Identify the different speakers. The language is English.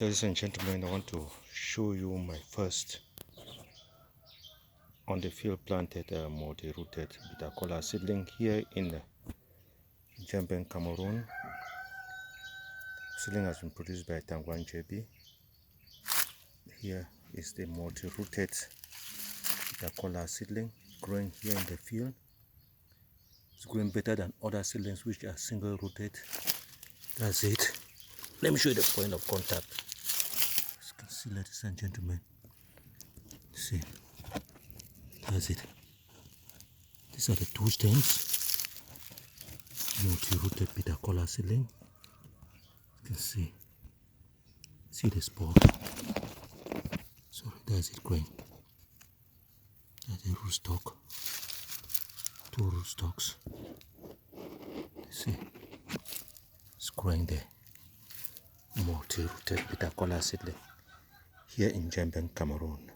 Speaker 1: Ladies and gentlemen, I want to show you my first on the field planted multi-rooted bitter kola seedling here in Njembeng, Cameroon. Seedling has been produced by Tangwan JB. Here is the multi-rooted bitter kola seedling growing here in the field. It's growing better than other seedlings which are single-rooted. That's it. Let me show you the point of contact. As you can see, ladies and gentlemen, see, that's it. These are the two stems, multi-rooted bitter kola seedling. You can see the spore. Sorry, that's it growing. That's the rootstock, two rootstocks. You see, it's growing there. Multi-rooted bitter kola seedling here in Njembeng, Cameroon.